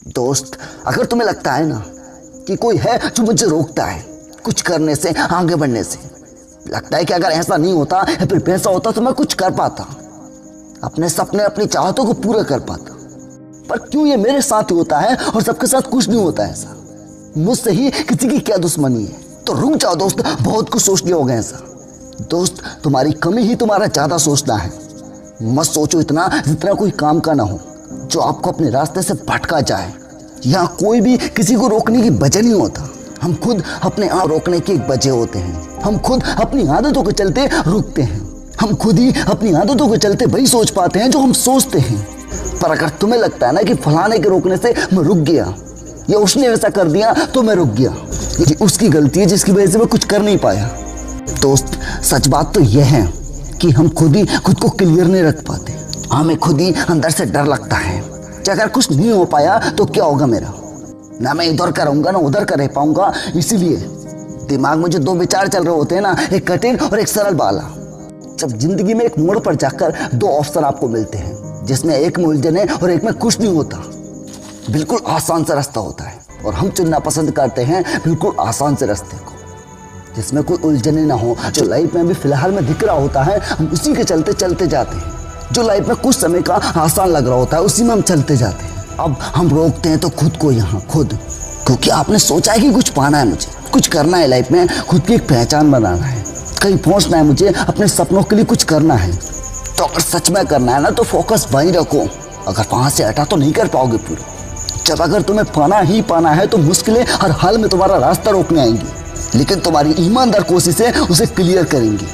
दोस्त, अगर तुम्हें लगता है ना कि कोई है जो मुझे रोकता है कुछ करने से, आगे बढ़ने से, लगता है कि अगर ऐसा नहीं होता या फिर वैसा होता तो मैं कुछ कर पाता, अपने सपने अपनी चाहतों को पूरा कर पाता, पर क्यों ये मेरे साथ ही होता है और सबके साथ कुछ नहीं होता ऐसा? मुझसे ही किसी की क्या दुश्मनी है? तो रुक जाओ दोस्त, बहुत कुछ सोच लिया होगा ऐसा। दोस्त, तुम्हारी कमी ही तुम्हारा ज्यादा सोचना है। मत सोचो इतना जितना कोई काम का ना हो, जो आपको अपने रास्ते से भटका जाए। यहाँ कोई भी किसी को रोकने की वजह नहीं होता, हम खुद अपने आप रोकने की एक वजह होते हैं। हम खुद अपनी आदतों के चलते रुकते हैं, हम खुद ही अपनी आदतों के चलते वही सोच पाते हैं जो हम सोचते हैं। पर अगर तुम्हें लगता है ना कि फलाने के रोकने से मैं रुक गया या उसने ऐसा कर दिया तो मैं रुक गया, ये उसकी गलती है जिसकी वजह से मैं कुछ कर नहीं पाया। दोस्त, सच बात तो यह है कि हम खुद ही खुद को क्लियर नहीं रख पाते। हमें खुद ही अंदर से डर लगता है कि अगर कुछ नहीं हो पाया तो क्या होगा मेरा, ना मैं इधर का रहूंगा ना उधर का रह पाऊंगा। इसीलिए दिमाग में जो दो विचार चल रहे होते हैं ना, एक कठिन और एक सरल वाला। जब जिंदगी में एक मोड़ पर जाकर दो ऑप्शन आपको मिलते हैं, जिसमें एक में उलझन है और एक में कुछ नहीं होता, बिल्कुल आसान सा रास्ता होता है और हम चुनना पसंद करते हैं बिल्कुल आसान से रास्ते को, जिसमें कोई उलझने ना हो। जो लाइफ में अभी फिलहाल में दिख रहा होता है हम उसी के चलते चलते जाते हैं। जो लाइफ में कुछ समय का आसान लग रहा होता है उसी में हम चलते जाते हैं। अब हम रोकते हैं तो खुद को, यहाँ खुद, क्योंकि आपने सोचा है कि कुछ पाना है, मुझे कुछ करना है लाइफ में, खुद की एक पहचान बनाना है, कहीं पहुंचना है, मुझे अपने सपनों के लिए कुछ करना है। तो अगर सच में करना है ना तो फोकस वहीं रखो, अगर वहां से हटा तो नहीं कर पाओगे पूरा। जब अगर तुम्हें पाना ही पाना है तो मुश्किलें हर हाल में तुम्हारा रास्ता रोकने आएंगी, लेकिन तुम्हारी ईमानदार कोशिशें उसे क्लियर करेंगी।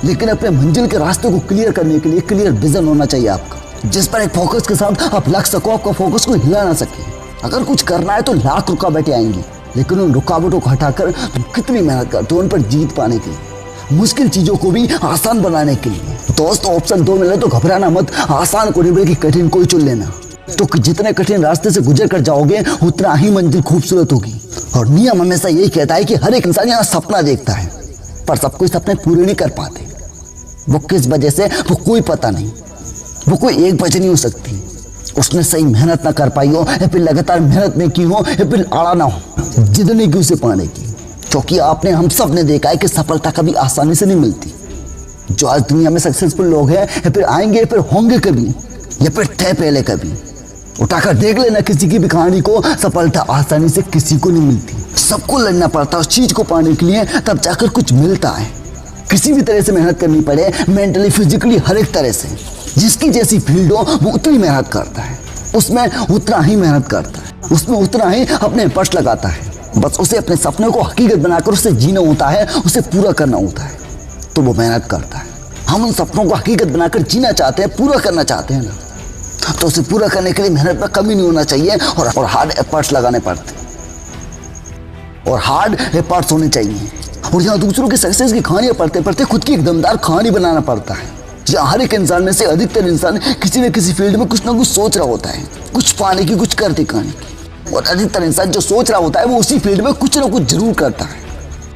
लेकिन अपने मंजिल के रास्ते को क्लियर करने के लिए क्लियर विजन होना चाहिए आपका, जिस पर एक फोकस के साथ आप लग सको, आपका फोकस को हिला ना सके। अगर कुछ करना है तो लाख रुकावटें आएंगी, लेकिन उन रुकावटों को हटाकर तुम कितनी मेहनत करते हो उन पर जीत पाने के लिए, मुश्किल चीजों को भी आसान बनाने के लिए। दोस्त, ऑप्शन 2 मिले तो घबराना मत, आसान को नहीं बल्कि कठिन को ही चुन लेना। तो जितने कठिन रास्ते से गुजर कर जाओगे उतना ही मंजिल खूबसूरत होगी। और नियम हमेशा यही कहता है कि हर एक इंसान यहाँ सपना देखता है, पर सब कोई सपने पूरे नहीं कर पाते। वो किस वजह से वो कोई पता नहीं, वो कोई एक वजह नहीं हो सकती, उसने सही मेहनत ना कर पाई हो या फिर लगातार मेहनत नहीं की हो या फिर आड़ा ना हो, जिद नहीं की उसे पाने की। क्योंकि आपने, हम सब ने देखा है कि सफलता कभी आसानी से नहीं मिलती। जो आज दुनिया में सक्सेसफुल लोग हैं या फिर आएंगे या फिर होंगे कभी या फिर थे पहले कभी, उठाकर देख लेना किसी की भी कहानी को, सफलता आसानी से किसी को नहीं मिलती। सबको लड़ना पड़ता है उस चीज को पाने के लिए, तब जाकर कुछ मिलता है। किसी भी तरह से मेहनत करनी पड़े, मेंटली फिजिकली हर एक तरह से। जिसकी जैसी फील्ड हो वो उतनी मेहनत करता है, उसमें उतना ही मेहनत करता है, उसमें उतना ही अपने एफर्ट्स लगाता है। बस उसे अपने सपने को हकीकत बनाकर उसे जीना होता है, उसे पूरा करना होता है, तो वो मेहनत करता है। हम उन सपनों को हकीकत बनाकर जीना चाहते हैं, पूरा करना चाहते हैं ना, तो उसे पूरा करने के लिए मेहनत में कमी नहीं होना चाहिए और हार्ड एफर्ट्स लगाने पड़ते और हार्ड एफर्ट्स होने चाहिए। और यहाँ दूसरों की सक्सेस की कहानियां पढ़ते पढ़ते खुद की एक दमदार कहानी बनाना पड़ता है। जहाँ हर एक इंसान में से अधिकतर इंसान किसी न किसी फील्ड में कुछ ना कुछ सोच रहा होता है, कुछ पाने की, कुछ कर दिखाने की। और अधिकतर इंसान जो सोच रहा होता है वो उसी फील्ड में कुछ ना कुछ जरूर करता है,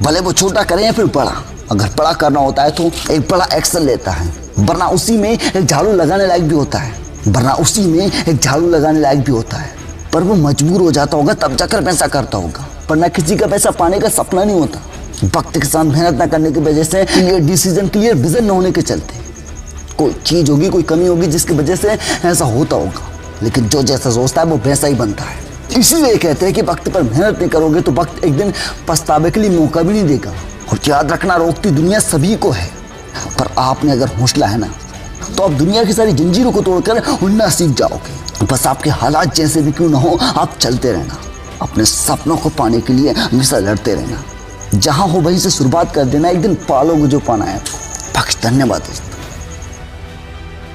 भले वो छोटा करे या फिर बड़ा। अगर बड़ा करना होता है तो एक बड़ा एक्शन लेता है, वरना उसी में एक झाड़ू लगाने लायक भी होता है, वरना उसी में एक झाड़ू लगाने लायक भी होता है। पर वो मजबूर हो जाता होगा तब जाकर पैसा करता होगा, वरना किसी का पैसा पाने का सपना नहीं होता। वक्त के साथ मेहनत न करने की वजह से, क्लियर डिसीजन, क्लियर विजन न होने के चलते कोई चीज होगी, कोई कमी होगी जिसकी वजह से ऐसा होता होगा। लेकिन जो जैसा सोचता है वो वैसा ही बनता है। इसीलिए कहते हैं कि वक्त पर मेहनत नहीं करोगे तो वक्त एक दिन पछतावे के लिए मौका भी नहीं देगा। और याद रखना, रोकती दुनिया सभी को है, पर आपने अगर हौसला है ना तो आप दुनिया की सारी जंजीरों को तोड़कर उड़ना सीख जाओगे। बस आपके हालात जैसे भी क्यों ना हो, आप चलते रहना, अपने सपनों को पाने के लिए हमेशा लड़ते रहना। जहां हो वहीं से शुरुआत कर देना, एक दिन पालोगे जो पाना है। धन्यवाद।